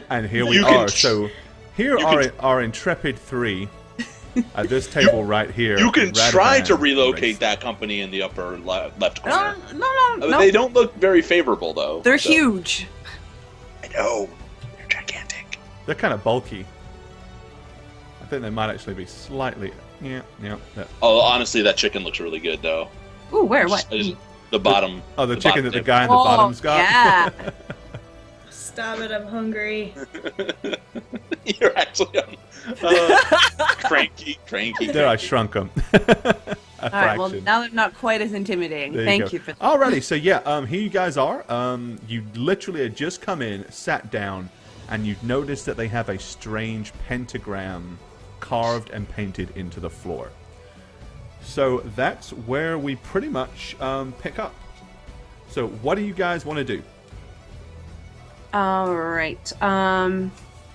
And here we are. So here are our intrepid three at this table right here. You can try to Radovan, relocate Race. that company in the upper left corner. No. They don't look very favorable, though. They're huge. I know. They're gigantic. They're kind of bulky. I think they might actually be slightly... Yeah. Oh, honestly, that chicken looks really good, though. Ooh, where? What? The bottom. Oh, the chicken that the guy in the Oh, bottom's got? yeah. Stop it, I'm hungry. You're actually cranky. There, I shrunk them. All right, well, now they're not quite as intimidating. Thank you for that. Alrighty, so yeah, here you guys are. You literally had just come in, sat down, and you've noticed that they have a strange pentagram carved and painted into the floor. So that's where we pretty much pick up. So what do you guys want to do? All right.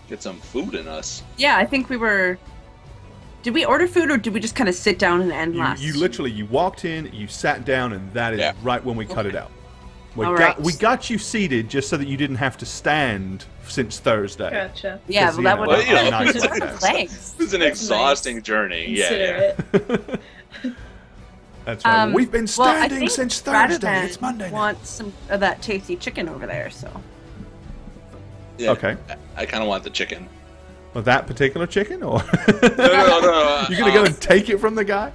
Get some food in us. Yeah, I think we were... Did we order food, or did we just kind of sit down and end last? You literally, you walked in, you sat down, and that is right when we cut it out. We got you seated just so that you didn't have to stand since Thursday. Gotcha. Yeah, well, that would have nice been like that. thanks. It was an exhausting journey. Consider it. That's right. We've been Well, I standing think since Thursday. Radovan It's Monday now. Want some of that tasty chicken over there, so... Yeah, Okay. I kind of want the chicken. Well, that particular chicken, or No. you're gonna go and take it from the guy?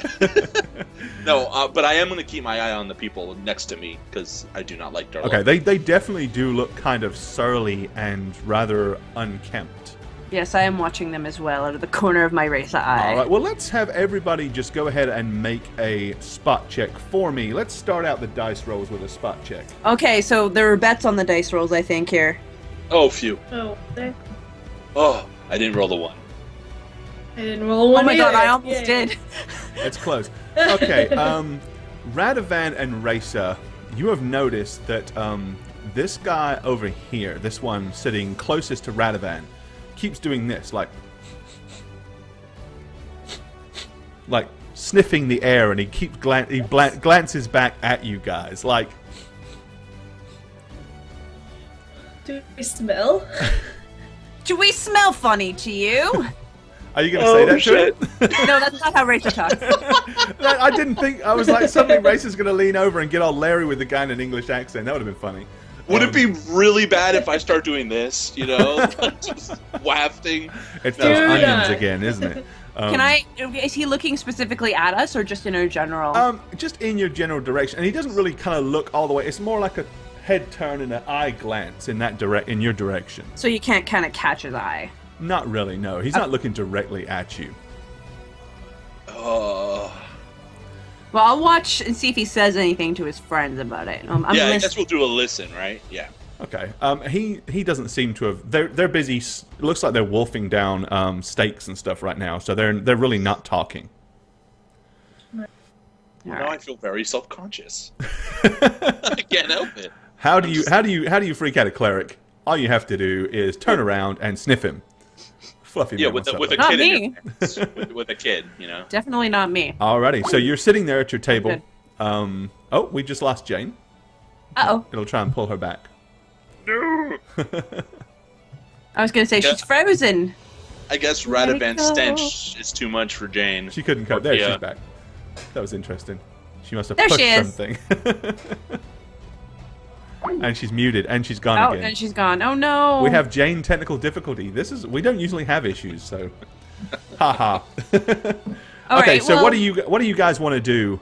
No, but I am going to keep my eye on the people next to me because I do not like Darla. Okay, they definitely do look kind of surly and rather unkempt. Yes, I am watching them as well out of the corner of my razor eye. All right, well, let's have everybody just go ahead and make a spot check for me. Let's start out the dice rolls with a spot check. Okay, so there were bets on the dice rolls, I think, here. Oh, phew. Oh, there. Oh, I didn't roll the one. I didn't roll one. Oh my god, either. I almost Yay. did. It's close. Okay, Radovan and Raisa, you have noticed that this guy over here, this one sitting closest to Radovan, keeps doing this, like sniffing the air, and he keeps glances back at you guys, like. Do we smell? Do we smell funny to you? Are you going to say that shit. to him? No, that's not how Rachel talks. I didn't think. I was like, suddenly Racer's going to lean over and get all Larry with the guy in an English accent. That would have been funny. Would it be really bad if I start doing this, you know? Just wafting? It's those onions again, isn't it? Is he looking specifically at us, or just in a general? Just in your general direction. And he doesn't really kind of look all the way. It's more like a head turn and an eye glance in your direction. So you can't kind of catch his eye? Not really, no. He's not looking directly at you. Oh. Well, I'll watch and see if he says anything to his friends about it. I guess we'll do a listen, right? Yeah. Okay. He doesn't seem to have. They're busy. It looks like they're wolfing down steaks and stuff right now. So they're really not talking. Now I feel very self-conscious. I can't help it. How do you freak out a cleric? All you have to do is turn around and sniff him. Fluffy. Yeah, with a Not kid. me. With a kid, you know. Definitely not me. Alrighty, so you're sitting there at your table. Good. We just lost Jane. Uh-oh. It'll try and pull her back. No. I was going to say, she's frozen. I guess Radovan stench is too much for Jane. She couldn't cope. There, she's back. That was interesting. She must have There pushed she is. something. And she's muted, and she's gone again. And she's gone. Oh, no. We have Jane technical difficulty. We don't usually have issues, so haha. Okay, so what do you guys want to do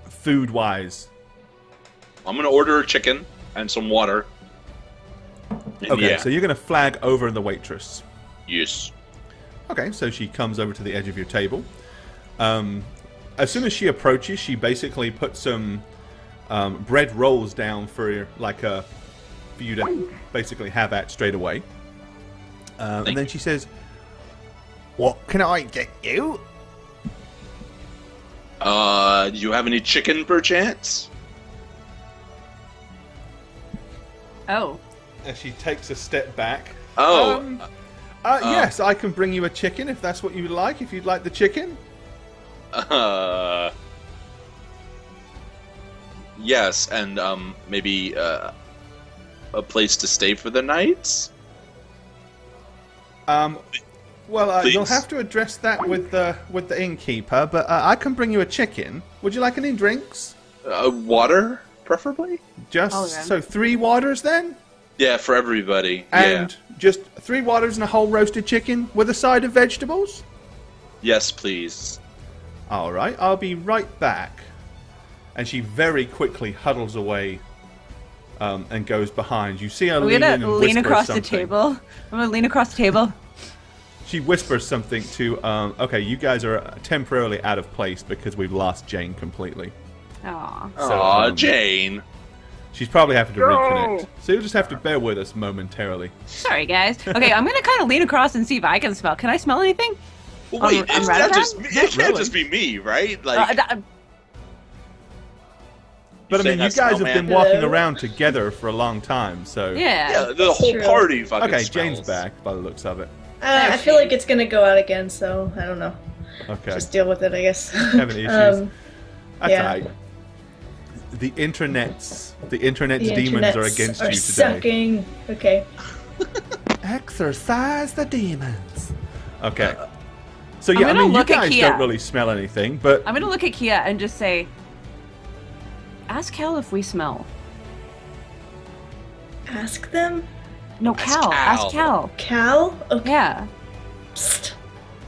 food wise? I'm gonna order a chicken and some water. And Okay, so you're gonna flag over the waitress. Yes. Okay, so she comes over to the edge of your table. As soon as she approaches, she basically puts some bread rolls down for you to basically have at straight away. And then she says, "What can I get you?" Do you have any chicken, perchance? Oh. And she takes a step back. Yes, I can bring you a chicken if that's what you would like. If you'd like the chicken. Yes, and maybe a place to stay for the night. Well, you'll Please. have to address that with the innkeeper, but I can bring you a chicken. Would you like any drinks? Water, preferably. Just Okay. so 3 waters then, Yeah, for everybody. and just 3 waters and a whole roasted chicken with a side of vegetables. Yes, please. All right, I'll be right back. And she very quickly huddles away and goes behind. You see her I'm lean in gonna and lean whisper across something. the table. I'm gonna lean across the table. She whispers something to. Okay, you guys are temporarily out of place because we've lost Jane completely. Aw. Aw, So, Jane. She's probably having to reconnect. So you'll just have to bear with us momentarily. Sorry, guys. Okay, I'm gonna kind of lean across and see if I can smell. Can I smell anything? Well, wait, On it's Radavan? not just me. It can't really. just be me, right? Like, But I saying mean, you smell guys have been man? walking Hello? around together for a long time, so. yeah. yeah, the whole True. party fucking Okay, smells. Jane's back by the looks of it. I feel like it's gonna go out again, so I don't know. Okay. Just deal with it, I guess. Having issues. That's yeah. alright. The internet's the demons are internets against are you today. sucking. Okay. Exercise the demons. Okay. So I'm yeah, I gonna mean, you look at guys Kia. don't really smell anything, but I'm gonna look at Kia and just say, "Ask Cal if we smell." Ask them. No, Ask Cal. Cal. Ask Cal. Cal? Okay. Yeah. Psst.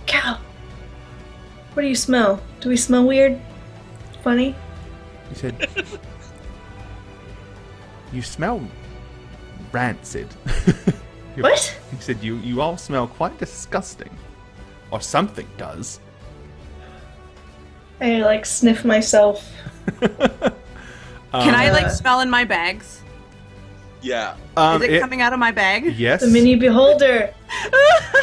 Cal. What do you smell? Do we smell weird? Funny? he said, "You smell rancid." What? He said, "You all smell quite disgusting, or something does." I like sniff myself. Can I like smell in my bags? Yeah. Is it coming out of my bag? Yes. The mini beholder.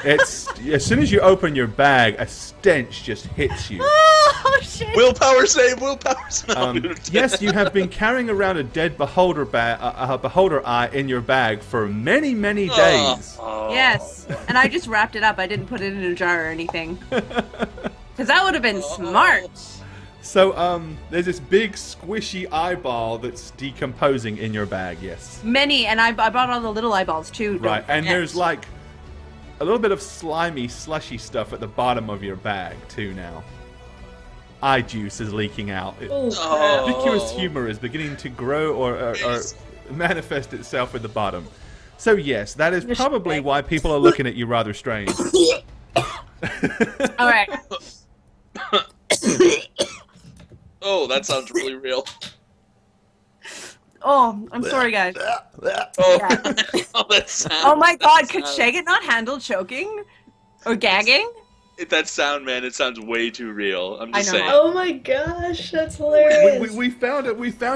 It's as soon as you open your bag, a stench just hits you. Oh shit! Willpower save, willpower smell. Yes, you have been carrying around a dead beholder beholder eye in your bag for many, many days. Oh. Yes, and I just wrapped it up. I didn't put it in a jar or anything. Because that would have been smart. So, there's this big squishy eyeball that's decomposing in your bag. Yes. Many, and I brought all the little eyeballs too. don't Right, and forget. there's like a little bit of slimy, slushy stuff at the bottom of your bag too. Now, eye juice is leaking out. Oh, Oh. Ridiculous humor is beginning to grow or manifest itself at the bottom. So yes, that is probably why people are looking at you rather strange. All right. Oh, that sounds really real. Oh, I'm sorry, guys. Oh, Yeah. oh that sound. Oh my God, could sound- Shagat not handle choking or gagging? That sound, man, it sounds way too real. I'm just I know. saying. Oh my gosh, that's hilarious. We found it. We found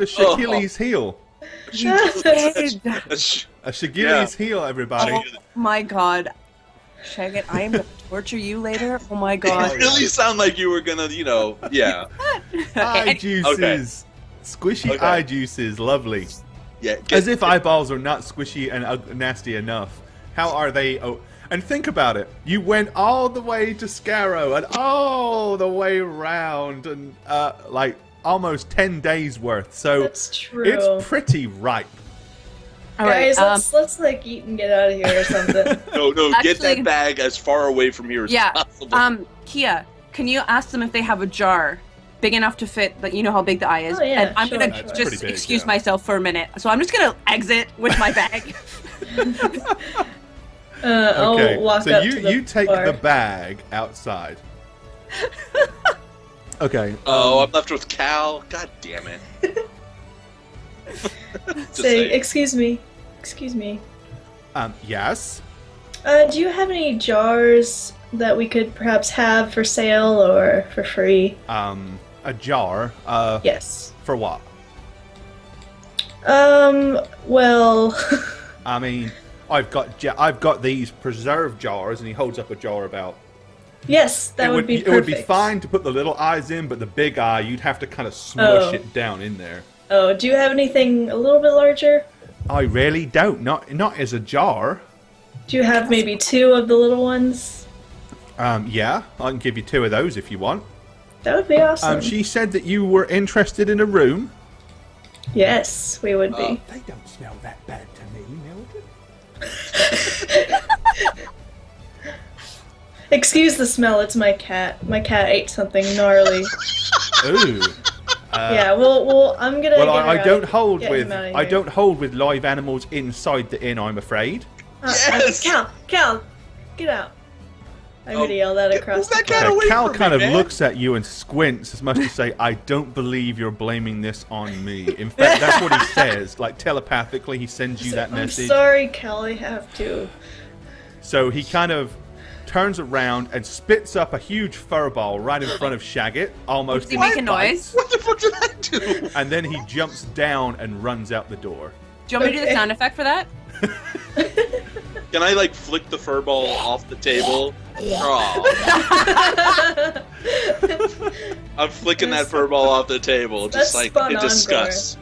a Shaquille's heel. That's- A Shaquille's heel, everybody. Oh my God, Shagat, I am gonna torture you later. Oh my It God. really sound like you were gonna, yeah. Eye juices. Squishy Okay. eye juices. Lovely. Yeah. As if eyeballs are not squishy and nasty enough. How are they? Oh, and think about it. You went all the way to Scarrow and all the way round and like almost 10 days worth. So That's true. it's pretty ripe. All right. Guys, let's like eat and get out of here or something. No, get Actually- that bag as far away from here as Yeah. possible. Kia, can you ask them if they have a jar big enough to fit? Like, you know how big the eye is. Oh, yeah, and I'm sure, gonna sure. That's just pretty big, excuse yeah. myself for a minute. So I'm just gonna exit with my bag. Okay. I'll walk So up to the you take bar. the bag outside. Okay. Oh, I'm left with Cal. God damn it. Just Say, saying. excuse me. Excuse me. Yes. Do you have any jars that we could perhaps have for sale or for free? A jar. Yes. For what? Well, I mean, I've got these preserve jars, and he holds up a jar about. yes, that would be perfect. It would be fine to put the little eyes in, but the big eye, you'd have to kind of smush Oh. it down in there. Oh, do you have anything a little bit larger? I really don't. Not as a jar. Do you have maybe 2 of the little ones? Yeah, I can give you 2 of those if you want. That would be awesome. She said that you were interested in a room. Yes, we would be. They don't smell that bad to me, Mildred. Excuse the smell. It's my cat. My cat ate something gnarly. Ooh. Yeah. Well, I'm gonna. Well, I don't hold get with him outta I here. don't hold with live animals inside the inn. I'm afraid. Yes! Cal, get out! I'm gonna yell that across move the that cat cat. away Cal from kind me, of man. looks at you and squints as much to say, "I don't believe you're blaming this on me." In fact, that's what he says. Like telepathically, he sends you that I'm message. sorry, Cal. I have to. So he kind of turns around and spits up a huge furball right in front of Shagget, almost. Does he in make a spite. noise? What the fuck did I do? And then he jumps down and runs out the door. Do you want me to do the Okay. sound effect for that? Can I like flick the fur ball off the table? Oh. I'm flicking that fur ball off the table, just That's like spot in on, disgust.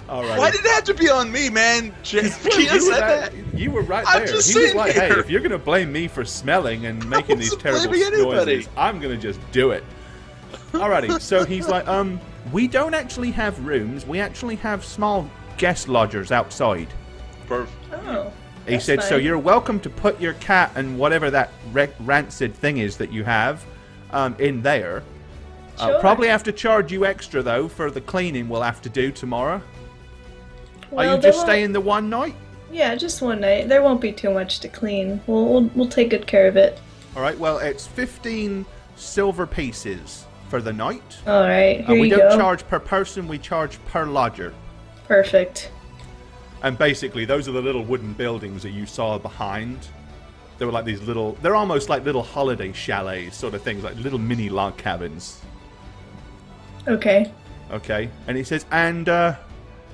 All right. Why did it have to be on me, man? Kia said that. You were right I'm there. just He was sitting like, "Hey, here. if you're gonna blame me for smelling and making these wasn't terrible blaming anybody. noises, I'm gonna just do it." Alrighty. So he's like, we don't actually have rooms. We actually have small guest lodgers outside." Perfect. Oh. He that's said, "So fine. you're welcome to put your cat and whatever that rancid thing is that you have in there. Sure. Probably have to charge you extra though for the cleaning we'll have to do tomorrow. Well, Are you they just won't- staying the one night? Yeah, just one night. There won't be too much to clean. We'll take good care of it. All right. Well, it's 15 silver pieces for the night. All right, here We you don't go. charge per person. We charge per lodger. Perfect. And basically, those are the little wooden buildings that you saw behind. They were like these little. They're almost like little holiday chalets, sort of things, like little mini log cabins. Okay. Okay. And he says, and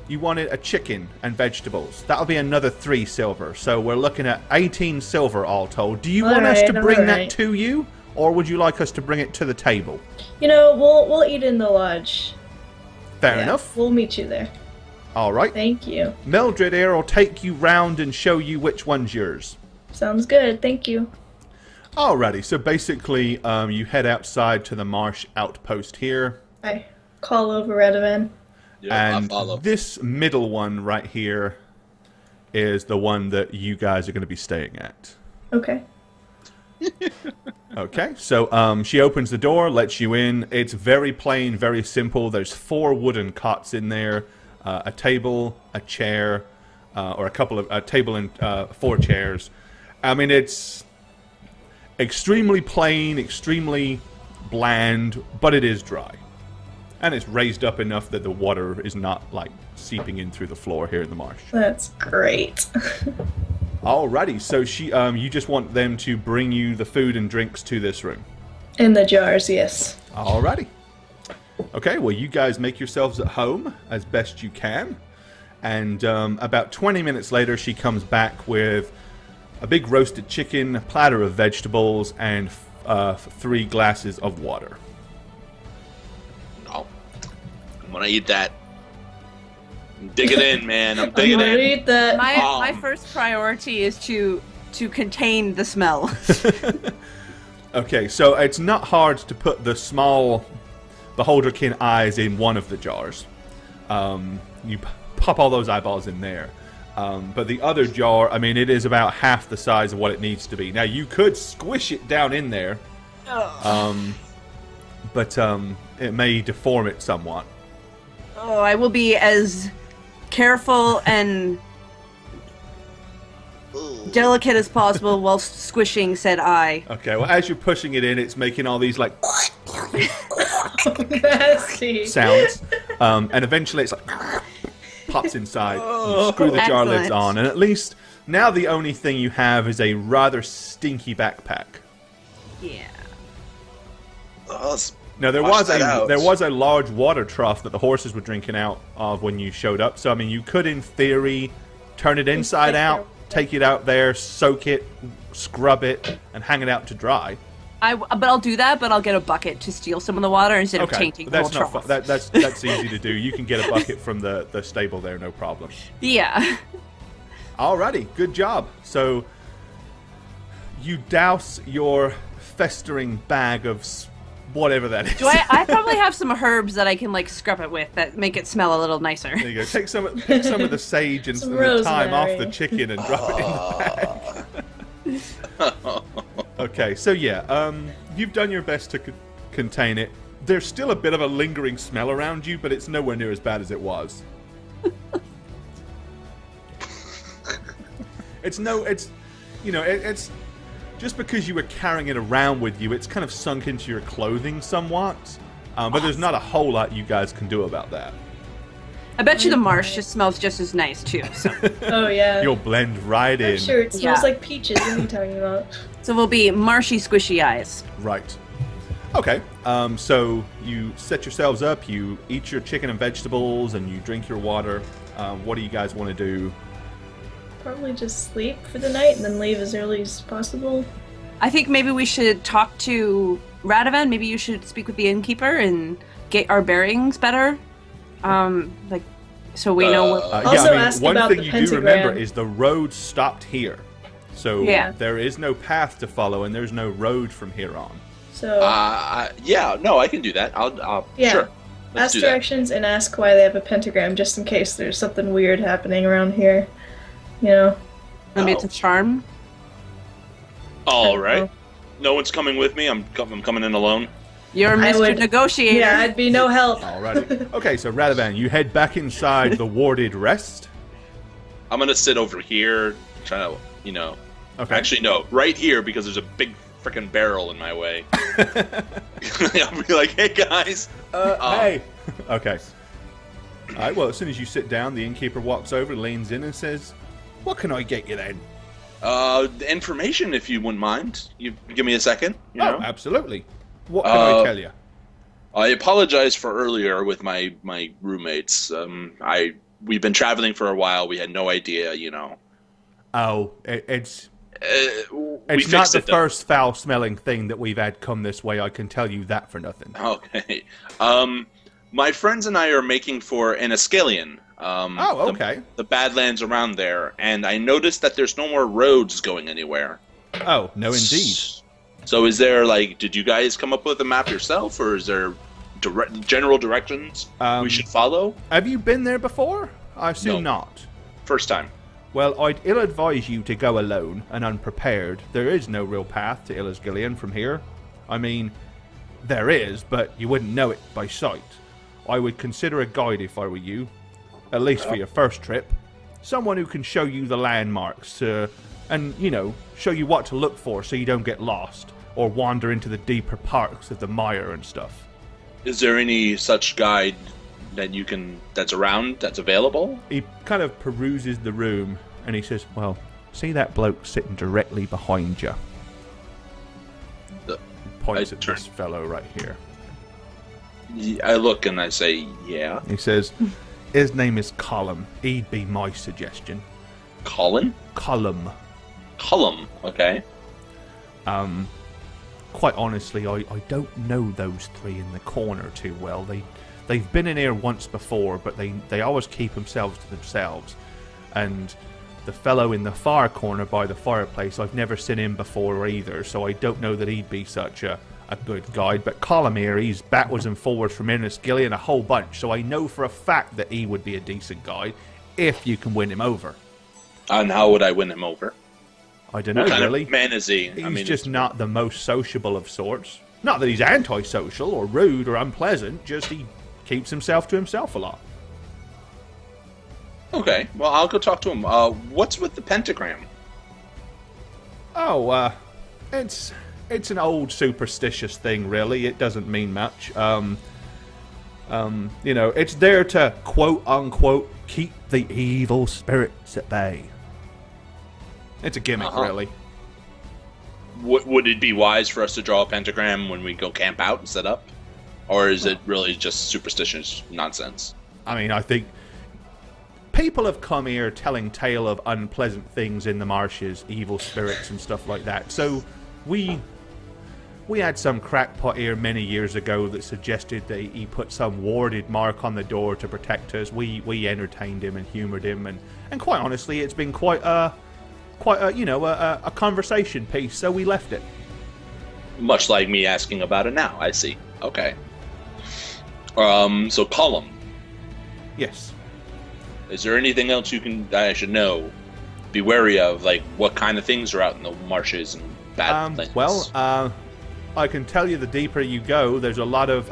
you wanted a chicken and vegetables. That'll be another 3 silver. So we're looking at 18 silver all told. Do you want us to bring that alright. to you, or would you like us to bring it to the table? You know, we'll eat in the lodge. Fair Yeah, enough. We'll meet you there. All right. Thank you. Mildred here will take you round and show you which one's yours. Sounds good. Thank you. Alrighty, so basically, you head outside to the marsh outpost here, I call over Radovan. Yeah, I and follow. this middle one right here is the one that you guys are going to be staying at. Okay. Okay, so she opens the door, lets you in. It's very plain, very simple. There's 4 wooden cots in there, a table, a chair, or a table and 4 chairs. I mean, it's extremely plain, extremely bland, but it is dry. And it's raised up enough that the water is not, like, seeping in through the floor here in the marsh. That's great. Alrighty, so you just want them to bring you the food and drinks to this room. In the jars, yes. Alrighty. Okay, well, you guys make yourselves at home as best you can. And about 20 minutes later, she comes back with a big roasted chicken, a platter of vegetables, and 3 glasses of water. No. I'm gonna eat that. Dig it in, man. I'm I'm digging gonna in. eat that. My first priority is to contain the smell. Okay, so it's not hard to put the small beholderkin eyes in one of the jars. You pop all those eyeballs in there. But the other jar, I mean, it is about half the size of what it needs to be. Now, you could squish it down in there, but it may deform it somewhat. Oh, I will be as careful and delicate as possible whilst squishing said eye. Okay, well, as you're pushing it in, it's making all these, like, Nasty. sounds. And eventually it's like, pops inside. You screw the jar lids Excellent. on. And at least, now the only thing you have is a rather stinky backpack. Yeah. Oh, let's Now there wash was that out. a large water trough that the horses were drinking out of when you showed up. So I mean, you could, in theory, turn it inside out, take it out there, soak it, scrub it, and hang it out to dry. But I'll do that. But I'll get a bucket to steal some of the water instead of tainting the whole that's not trough. that's easy to do. You can get a bucket from the stable there, no problem. Yeah. Alrighty, good job. So you douse your festering bag of whatever that is. Do I probably have some herbs that I can like scrub it with that make it smell a little nicer. There you go. Take some of the sage and Some the thyme off rosemary. the chicken and drop it in the bag. Okay, so yeah, you've done your best to contain it. There's still a bit of a lingering smell around you, but it's nowhere near as bad as it was. It's just because you were carrying it around with you, it's kind of sunk into your clothing somewhat. But there's not a whole lot you guys can do about that. I bet you the marsh just smells just as nice too. So. Oh yeah. You'll blend right in. I'm sure it smells like peaches. What are you talking about? So we'll be marshy, squishy eyes. Right. Okay. So you set yourselves up. You eat your chicken and vegetables, and you drink your water. What do you guys want to do? Probably just sleep for the night and then leave as early as possible. I think maybe we should talk to Radovan. Maybe you should speak with the innkeeper and get our bearings better. So we know what... Also ask one about thing the you pentagram. do remember is the road stopped here. So Yeah. there is no path to follow, and there's no road from here on. So yeah, no, I can do that. I'll Yeah. sure. Let's ask do that. directions and ask why they have a pentagram, just in case there's something weird happening around here. You know. Maybe it's a charm. All I don't right. know. No one's coming with me. I'm coming in alone. You're I Mr. would- Negotiator. Yeah, I'd be no help. Alrighty. Okay, so Radovan, you head back inside the warded rest. I'm gonna sit over here, try to, Okay. Actually, no, right here because there's a big freaking barrel in my way. I'll be like, hey guys. Hey. Okay. Alright, well, as soon as you sit down, the innkeeper walks over, leans in, and says, "What can I get you then?" The information, if you wouldn't mind. You give me a second. You know? Absolutely. What can I tell you? I apologize for earlier with my roommates. We've been traveling for a while. We had no idea, Oh, it's we not fixed the it, though. first foul-smelling thing that we've had come this way. I can tell you that for nothing. Okay. My friends and I are making for Enniskillen. Okay. The Badlands around there, and I noticed that there's no more roads going anywhere. Oh, no, indeed. So is there, did you guys come up with a map yourself, or is there general directions we should follow? Have you been there before? I assume No. not. First time. Well, I'd ill-advise you to go alone and unprepared. There is no real path to Inniskillen from here. I mean, there is, but you wouldn't know it by sight. I would consider a guide if I were you, at least for your first trip. Someone who can show you the landmarks, and, show you what to look for so you don't get lost, or wander into the deeper parts of the mire and stuff. Is there any such guide that that's around, that's available? He kind of peruses the room, and he says, "Well, see that bloke sitting directly behind you?" Points at this fellow right here. I look and I say, yeah. He says, "His name is Colum. He'd be my suggestion." Colin? Colum. Cullum, okay. Quite honestly, I don't know those three in the corner too well. They've been in here once before, but they always keep themselves to themselves. And the fellow in the far corner by the fireplace, I've never seen him before either, so I don't know that he'd be such a good guide. But Colum here, he's backwards and forwards from Inniskillen a whole bunch, so I know for a fact that he would be a decent guide if you can win him over. And how would I win him over? I don't know, What kind really. of man is he? He's just not the most sociable of sorts. Not that he's antisocial or rude or unpleasant, just he keeps himself to himself a lot. Okay, well, I'll go talk to him. What's with the pentagram? Oh, it's an old superstitious thing, really. It doesn't mean much. It's there to, quote unquote, keep the evil spirits at bay. It's a gimmick, really. Would it be wise for us to draw a pentagram when we go camp out and set up? Or is it really just superstitious nonsense? I mean, I think people have come here telling tale of unpleasant things in the marshes, evil spirits and stuff like that. So we had some crackpot here many years ago that suggested that he put some warded mark on the door to protect us. We entertained him and humoured him, and quite honestly, it's been quite a conversation piece. So we left it. Much like me asking about it now. I see. Okay. So Column. Yes. Is there anything else I should know? Be wary of, like what kind of things are out in the marshes and bad things. Well, I can tell you the deeper you go, there's a lot of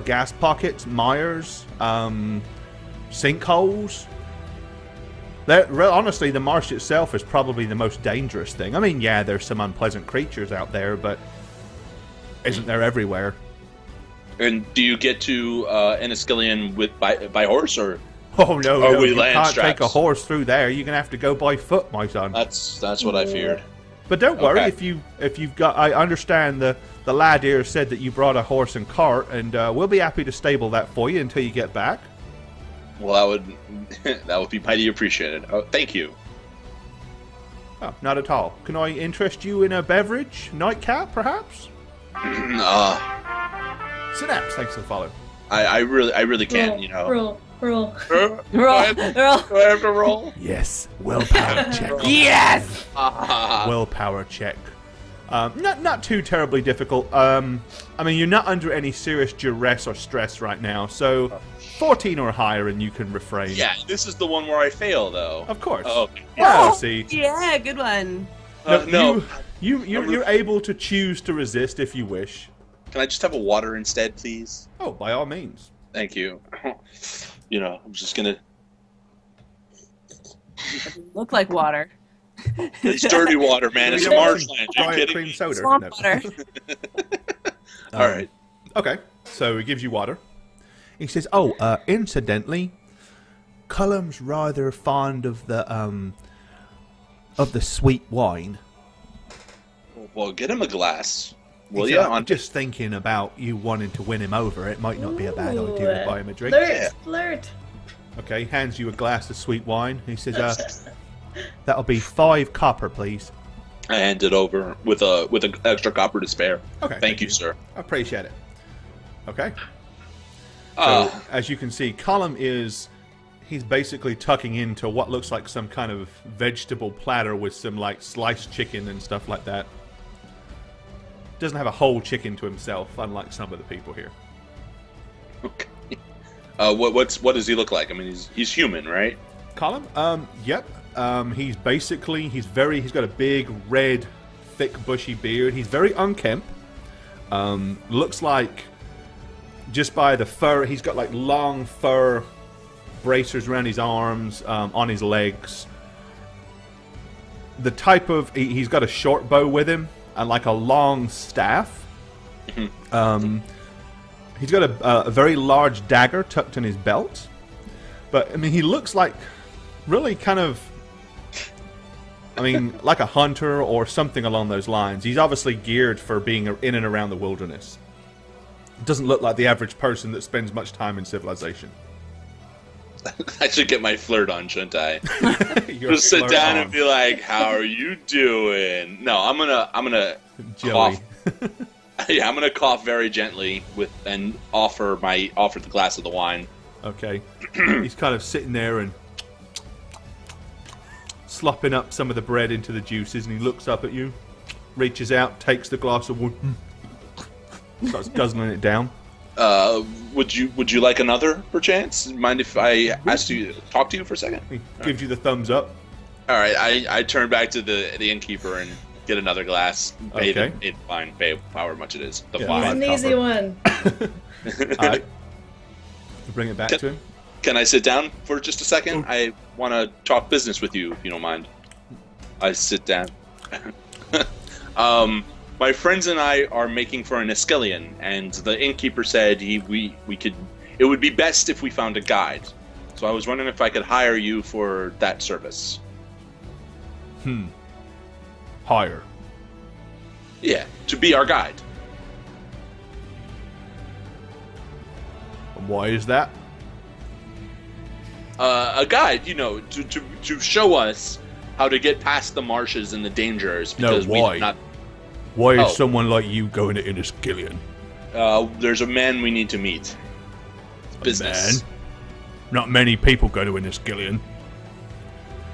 gas pockets, mires, sinkholes. Honestly, the marsh itself is probably the most dangerous thing. I mean, yeah, there's some unpleasant creatures out there, but isn't there everywhere? And do you get to Enniskillen by horse, or? Oh no, we you land can't straps? take a horse through there. You're gonna have to go by foot, my son. That's what I feared. But don't worry, Okay. if you've got, I understand the lad here said that you brought a horse and cart, and we'll be happy to stable that for you until you get back. Well, that would be mighty appreciated. Oh, thank you. Oh, not at all. Can I interest you in a beverage, nightcap, perhaps? Synapse, thanks for the follow. I really can't. You know. Roll. Roll. Do I have to roll? Yes, willpower check. Yes! Willpower check. Not too terribly difficult. I mean, you're not under any serious duress or stress right now, so 14 or higher and you can refrain. Yeah, this is the one where I fail, though. Of course. Oh, Yeah, see. Yeah, good one. no. You're able to choose to resist if you wish. Can I just have a water instead, please? Oh, by all means. Thank you. You know, I'm just gonna. Look like water. It's dirty water, man. It's marshland. Are you Diet kidding cream me? soda. Swamp No. water. All right. Okay, so he gives you water. He says, "Oh, incidentally, Cullum's rather fond of the sweet wine. Well, get him a glass. He Well, said, yeah. I'm just thinking about you wanting to win him over. It might not be a bad idea to buy him a drink." Flirt. Okay, hands you a glass of sweet wine. He says, "That'll be 5 copper, please." I hand it over with an extra copper to spare. Okay, Thank you, sir. I appreciate it. Okay. So, as you can see, Cullum he's basically tucking into what looks like some kind of vegetable platter with some like sliced chicken and stuff like that. Doesn't have a whole chicken to himself, unlike some of the people here. Okay. What does he look like? I mean, he's human, right? Cullum? Yep. He's got a big, red, thick, bushy beard. He's very unkempt. Looks like, just by the fur, he's got like long fur bracers around his arms, on his legs. The type of, he's got a short bow with him, and like a long staff. He's got a very large dagger tucked in his belt. But, I mean, he looks like really kind of, I mean, like a hunter or something along those lines. He's obviously geared for being in and around the wilderness. Doesn't look like the average person that spends much time in civilization. I should get my flirt on, shouldn't I? Your Just sit flirt down on. and be like, "How are you doing?" No, I'm gonna Joey. cough. Yeah, I'm gonna cough very gently and offer the glass of the wine. Okay. He's kind of sitting there and slopping up some of the bread into the juices, and he looks up at you, reaches out, takes the glass of wine, starts guzzling it down. Would you like another, perchance? Mind if I ask you to talk to you for a second? He gives you the thumbs up. All right, I turn back to the innkeeper and get another glass. Pay Okay. the fine, pay however much it is. The Yeah. fine. It's an easy one. Alright. Bring it back to him. Can I sit down for just a second? I want to talk business with you, if you don't mind. I sit down. My friends and I are making for an Enniskillen, and the innkeeper said we could. It would be best if we found a guide. So I was wondering if I could hire you for that service. Higher. Yeah, to be our guide. Why is that? A guide, you know, to show us how to get past the marshes and the dangers. Because why? we not. Why is Oh. someone like you going to Enniskillen? There's a man we need to meet. Business. Man. Not many people go to Enniskillen.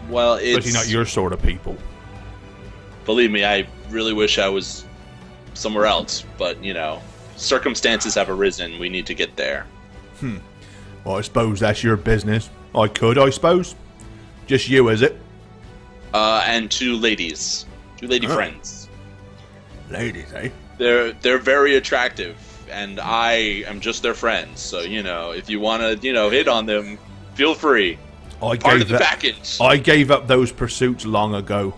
Well, it's Especially not your sort of people. Believe me, I really wish I was somewhere else, but you know, circumstances have arisen. We need to get there. Well, I suppose that's your business. I suppose. Just you, is it? And two ladies. Two lady friends. Ladies, eh? They're very attractive, and I am just their friend. So, if you want to, hit on them, feel free. Part of the package. I gave up those pursuits long ago.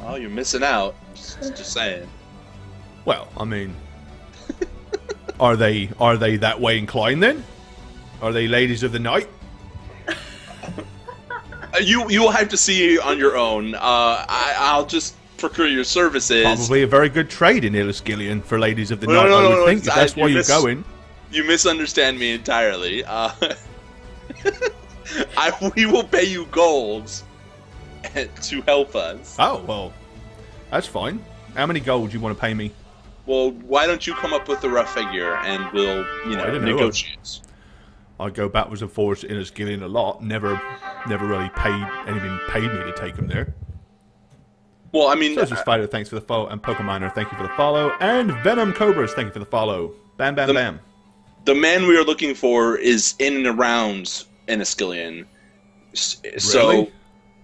Oh, you're missing out. Just saying. Well, I mean, are they that way inclined then? Are they ladies of the night? You will have to see on your own. I'll just procure your services. Probably a very good trade in Illiskillian for ladies of the night, I would think, if that's why you're going. You misunderstand me entirely. We will pay you gold to help us. Oh, well, that's fine. How many gold do you want to pay me? Well, why don't you come up with a rough figure and we'll, negotiate. I go backwards and forwards in Illiskillian a lot. Never really paid me to take him there. Well, I mean... Social Spider, thanks for the follow. And Pokeminer, thank you for the follow. And Venom Cobras, thank you for the follow. Bam, bam, bam. The man we are looking for is in and around Illiskillian. So, really?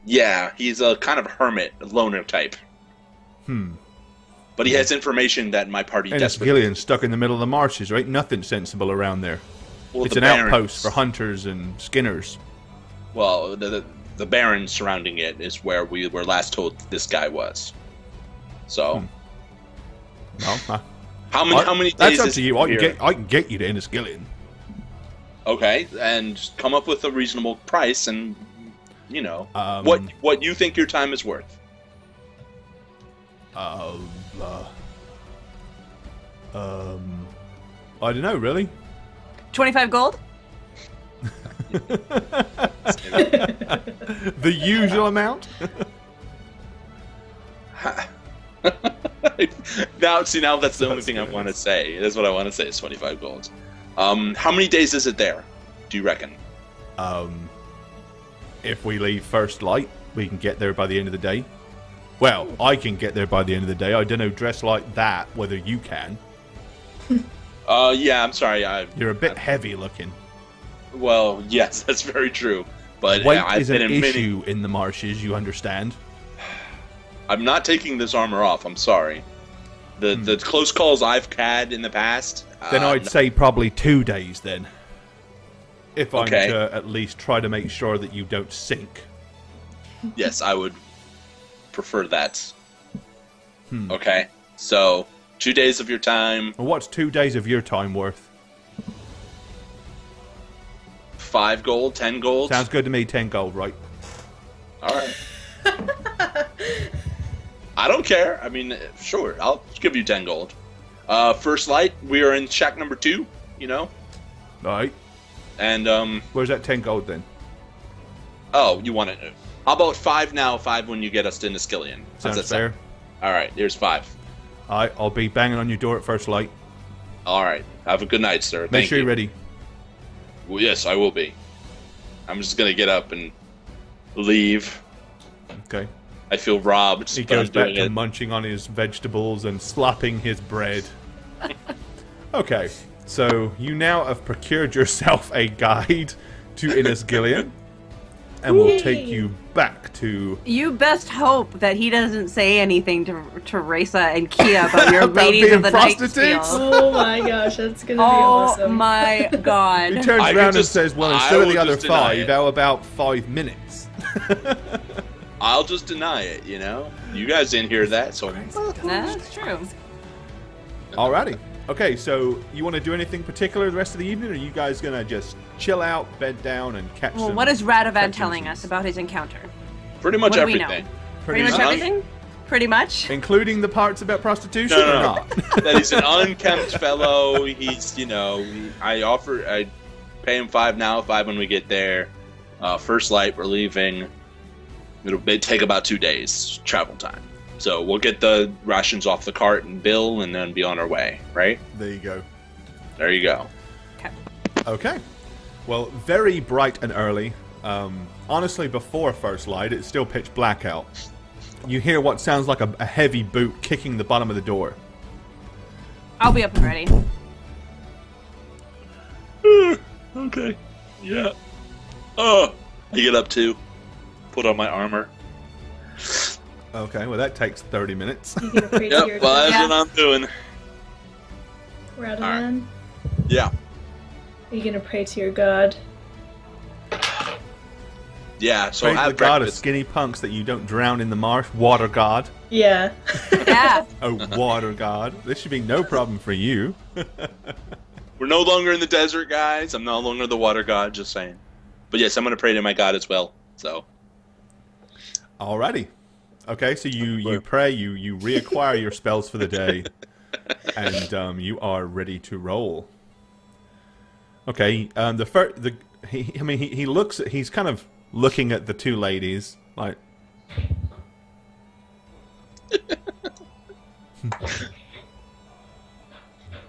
Yeah, he's a kind of hermit, loner type. But he has information that my party desperately... Illiskillian's stuck in the middle of the marshes, right? Nothing sensible around there. Well, it's an outpost for hunters and skinners. Well, the barren surrounding it is where we were last told this guy was. So, Well, how many days? That's up to you. I can get you to Illiskillian. Okay, and come up with a reasonable price, and what you think your time is worth. I don't know, really. 25 gold? The usual amount? Now that's the only thing I want to say. That's what I want to say is 25 gold. How many days is it there, do you reckon? If we leave first light, we can get there by the end of the day. Well, I can get there by the end of the day. I don't know, dressed like that, whether you can. Yeah, I'm sorry. You're a bit heavy looking. Well, yes, that's very true. But weight I've is been an in issue in the marshes, you understand? I'm not taking this armor off. I'm sorry. The close calls I've had in the past. Then I'd say probably 2 days then. If I'm to at least try to make sure that you don't sink. Yes, I would prefer that. Okay, so 2 days of your time. Well, what's 2 days of your time worth? 5 gold, 10 gold. Sounds good to me. 10 gold, right? All right. I don't care. I mean, sure, I'll give you 10 gold. First light, we are in shack number 2. All right. And where's that 10 gold then? Oh, you want it? How about 5 now? 5 when you get us to Illiskillian. Sounds fair. All right, here's 5. All right, I'll be banging on your door at first light. All right, have a good night, sir. Make sure you're ready. Well, yes, I will be. I'm just gonna get up and leave. Okay. I feel robbed. He goes back to munching on his vegetables and slapping his bread. Okay, so you now have procured yourself a guide to Illiskillian, and we'll take you back to... You best hope that he doesn't say anything to Teresa and Kia about your about ladies of the night prostitutes? steal. Oh my gosh, that's gonna be awesome. Oh my god. He turns around and says, well, instead of the other 5, how about 5 minutes? I'll just deny it, You guys didn't hear that, so... That's true. Alrighty. Okay, so you want to do anything particular the rest of the evening, or are you guys going to just chill out, bed down, and catch some... Well, what is Radovan telling us about his encounter? Pretty much What do we everything. know? Pretty much everything? Pretty much? Including the parts about prostitution or not? That he's an unkempt fellow. He's, I pay him 5 now, 5 when we get there. First light, we're leaving. It'll take about 2 days travel time. So we'll get the rations off the cart and bill, and then be on our way, right? There you go. There you go. Okay. Well, very bright and early. Honestly, before first light, it's still pitch black out. You hear what sounds like a heavy boot kicking the bottom of the door. I'll be up and ready. Okay. Yeah. I get up too. Put on my armor. Okay, well that takes 30 minutes. You gonna pray to your Yep, well, god? that's what I'm doing. Radovan? Yeah. Are you gonna pray to your god? Yeah, so Pray to the have god of breakfast. skinny punks that you don't drown in the marsh. Water god. Yeah. Yeah. Oh, water god. This should be no problem for you. We're no longer in the desert, guys. I'm no longer the water god, just saying. But yes, I'm going to pray to my god as well. So, Alrighty. Okay, so you pray, you reacquire your spells for the day, and you are ready to roll. Okay, he looks at, he's kind of looking at the two ladies like.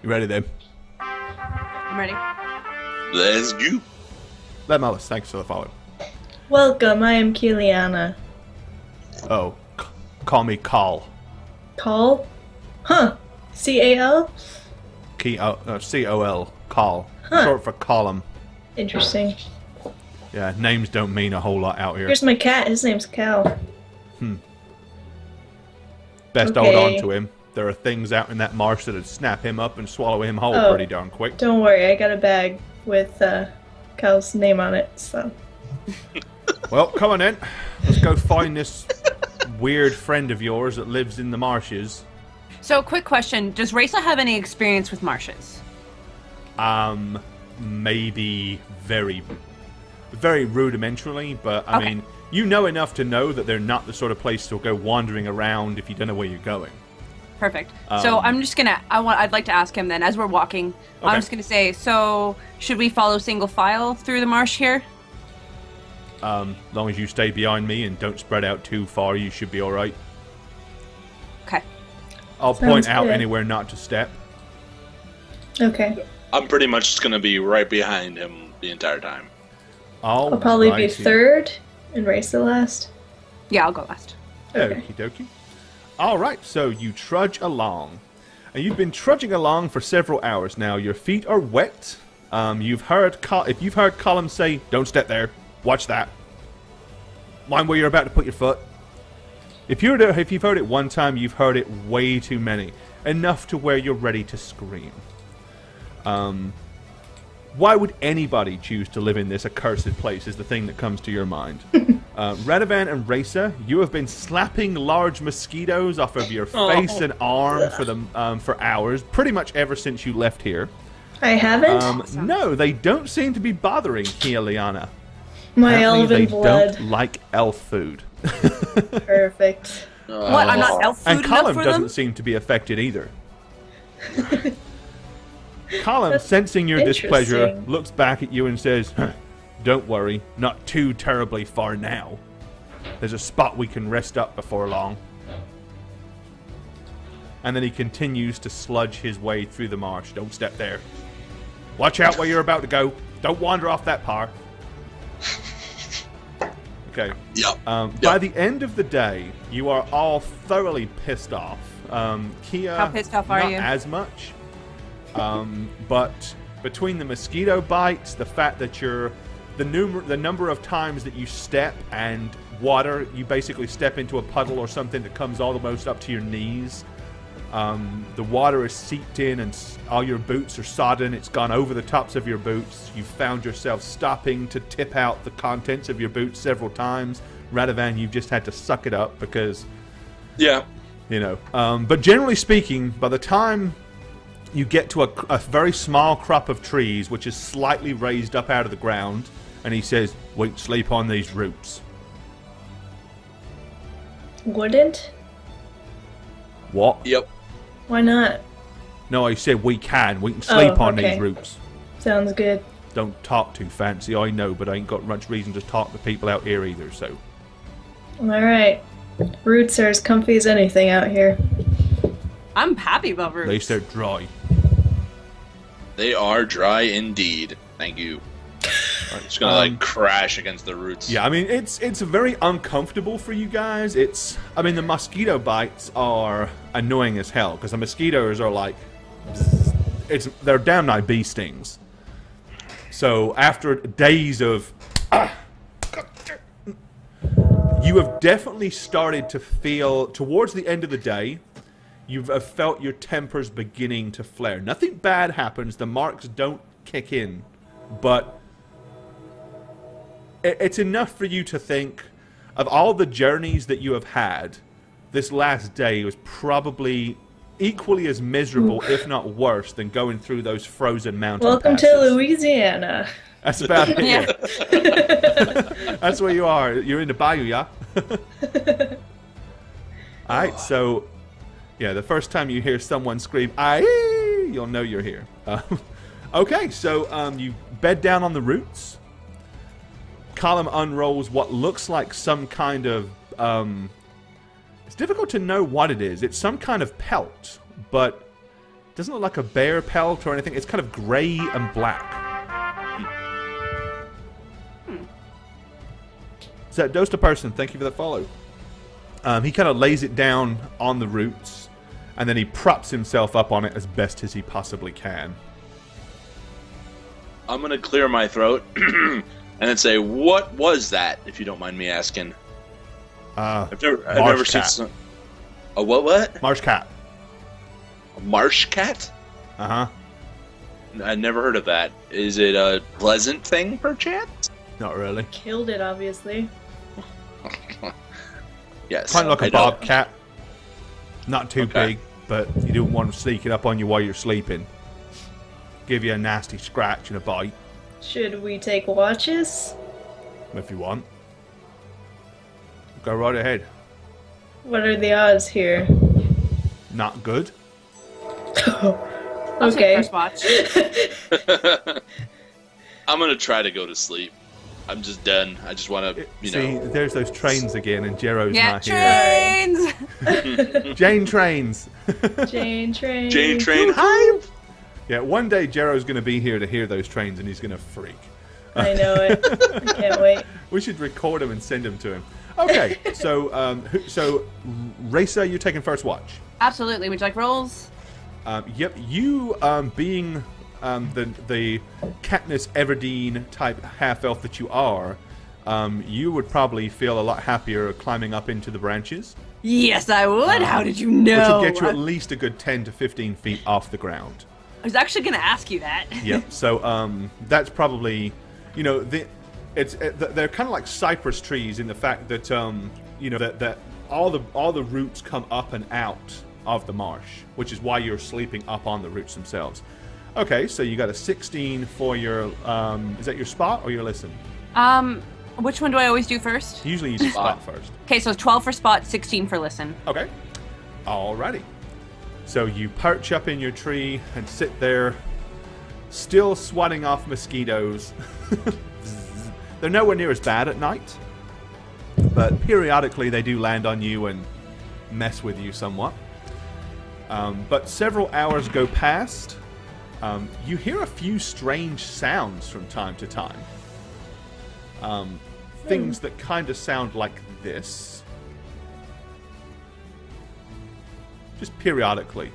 You ready then? I'm ready. let's go. Let Alice, thanks for the follow. Welcome, I am Kiliana. Oh, call me Call. Call? Huh. C-A-L? C-O-L. Call. Huh. Short for column. Interesting. Yeah, names don't mean a whole lot out here. Here's my cat. His name's Cal. Best Okay. hold on to him. There are things out in that marsh that'd snap him up and swallow him whole Oh. pretty darn quick. Don't worry, I got a bag with Cal's name on it, so. Well, come on in. Let's go find this weird friend of yours that lives in the marshes. So, quick question: does Raisa have any experience with marshes? Maybe very rudimentarily, but I Okay. mean, you know enough to know that they're not the sort of place to go wandering around if you don't know where you're going. Perfect. So I'm just gonna. I'd like to ask him then, as we're walking. Okay. I'm just gonna say. So, should we follow single file through the marsh here? As long as you stay behind me and don't spread out too far, you should be all right. Okay. I'll Sounds point out good. anywhere not to step. Okay. I'm pretty much just going to be right behind him the entire time. I'll probably be Alrighty. third and race the last. Yeah, I'll go last. Okay. Okie dokie. Alright, so you trudge along. And you've been trudging along for several hours now. Your feet are wet. You've heard if you've heard Colin say, "Don't step there. Watch that. Mind where you're about to put your foot." If you've heard it one time, you've heard it way too many. Enough to where you're ready to scream. Why would anybody choose to live in this accursed place is the thing that comes to your mind. Radovan and Raisa, you have been slapping large mosquitoes off of your face and arm for hours, pretty much ever since you left here. I haven't? No, they don't seem to be bothering Kiliana. My Apparently elven they blood. don't like elf food. Perfect. What? I'm not elf food And enough Colin for doesn't them? seem to be affected either. Colin, sensing your displeasure, interesting. looks back at you and says, "Huh, don't worry, not too terribly far now. There's a spot we can rest up before long." And then he continues to sludge his way through the marsh. Don't step there. Watch out where you're about to go. Don't wander off that path. Okay. Yep. By the end of the day, you are all thoroughly pissed off. Kia, How pissed off are not you? as much. But between the mosquito bites, the fact that the number of times that you step and water, you basically step into a puddle or something that comes almost up to your knees. The water is seeped in and all your boots are sodden. It's gone over the tops of your boots. You've found yourself stopping to tip out the contents of your boots several times. Radovan, you've just had to suck it up because, Yeah. you know. But generally speaking, by the time you get to a very small crop of trees, which is slightly raised up out of the ground, and he says, "We can sleep on these roots." Wouldn't? What? Yep. Why not? No, he said we can. We can sleep on okay. these roots. Sounds good. Don't talk too fancy, I know, but I ain't got much reason to talk to people out here either, so. Alright. Roots are as comfy as anything out here. I'm happy about At roots. least they're dry. They are dry indeed. Thank you. Just gonna like crash against the roots. Yeah, I mean, it's very uncomfortable for you guys. I mean, the mosquito bites are annoying as hell, because the mosquitoes are like, they're downright bee stings. So after days of, you you have definitely started to feel, towards the end of the day, you've felt your tempers beginning to flare. Nothing bad happens. The marks don't kick in. But it's enough for you to think, of all the journeys that you have had, this last day was probably equally as miserable, if not worse, than going through those frozen mountain Welcome passes. to Louisiana. That's about it. Yeah. That's where you are. You're in the bayou, yeah? Alright, so, yeah, the first time you hear someone scream, aye, you'll know you're here. Okay, so you bed down on the roots. Column unrolls what looks like some kind of... it's difficult to know what it is. It's some kind of pelt, but it doesn't look like a bear pelt or anything. It's kind of gray and black. So, Dosta Person, thank you for the follow. He kind of lays it down on the roots, and then he props himself up on it as best as he possibly can. I'm going to clear my throat and then say, what was that, if you don't mind me asking? I've never seen some... A what? Marsh cat. A marsh cat? Uh-huh. I never heard of that. Is it a pleasant thing, perchance? Not really. Killed it, obviously. Yes. Kind of like a I know. bobcat. Not too big, but you don't want to sneak it up on you while you're sleeping. Give you a nasty scratch and a bite, Should we take watches? if you want. Go right ahead. What are the odds here? Not good. I'll Okay. take first watch. I'm going to try to go to sleep. I'm just done. I just want to, See, there's those trains again, and Jero's Yeah, not here. trains! Jane trains. Jane Train. Jane Train hype! Yeah, one day Jero's going to be here to hear those trains, and he's going to freak. I know it. I can't wait. We should record him and send him to him. Okay, so Racer, you're taking first watch. Absolutely. Would you like rolls? Yep, you being the Katniss Everdeen type half elf that you are, you would probably feel a lot happier climbing up into the branches, Yes, I would. How did you know? which would get you at least a good 10 to 15 feet off the ground. I was actually going to ask you that. Yep. So that's probably, they're kind of like cypress trees in the fact that that all the roots come up and out of the marsh, which is why you're sleeping up on the roots themselves. Okay, so you got a 16 for your is that your spot or your listen? Which one do I always do first? Usually you do spot first. Okay, so 12 for spot, 16 for listen. Okay. Alrighty. So you perch up in your tree and sit there, still swatting off mosquitoes. They're nowhere near as bad at night, but periodically they do land on you and mess with you somewhat. But several hours go past. You hear a few strange sounds from time to time. Things that kind of sound like this. Just periodically.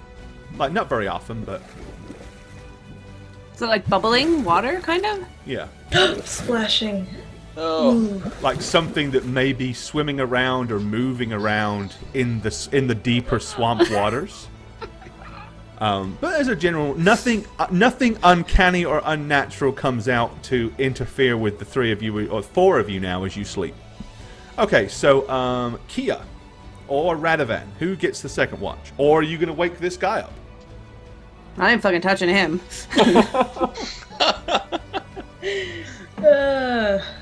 Like, not very often, but... So like bubbling water, kind of? yeah. Splashing. Oh. Like something that may be swimming around or moving around in the deeper swamp waters. But as a general, nothing uncanny or unnatural comes out to interfere with the three of you, or four of you now, as you sleep. Okay, so, Kia or Radovan, who gets the second watch? Or are you going to wake this guy up? I ain't fucking touching him.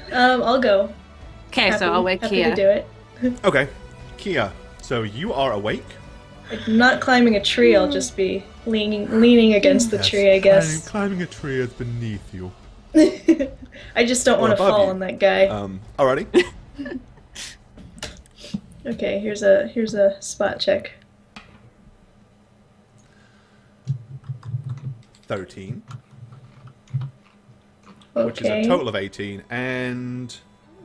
I'll go. Okay, so I'll wake happy Kia. to do it. Okay, Kia, so you are awake? I'm not climbing a tree, I'll just be leaning against the tree, I guess. Climbing a tree is beneath you. I just don't want to above fall you. on that guy. Alrighty. Okay, here's a spot check. 13. Okay. Which is a total of 18. And...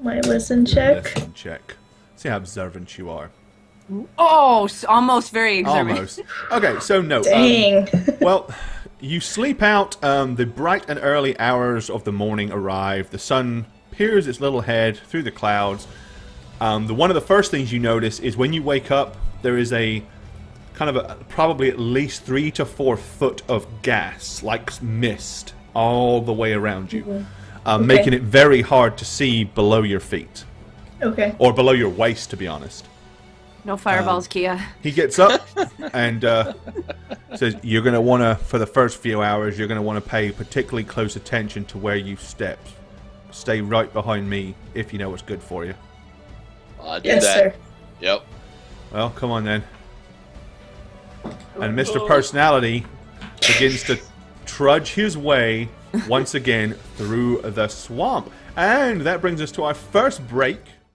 My listen check. listen check. See how observant you are. Oh, almost very observant. Almost. Okay, so no. Dang. Well, you sleep out. The bright and early hours of the morning arrive. The sun peers its little head through the clouds. One of the first things you notice is when you wake up, there is a kind of probably at least 3 to 4 foot of gas, like mist, all the way around you, making it very hard to see below your feet. Okay. Or below your waist, to be honest. No fireballs, Kia. He gets up and says, "You're going to want to, for the first few hours, you're going to want to pay particularly close attention to where you step. Stay right behind me if you know what's good for you." I do Yes, that. sir. Yep. Well, come on then. And Mr. Personality begins to trudge his way once again through the swamp. And that brings us to our first break.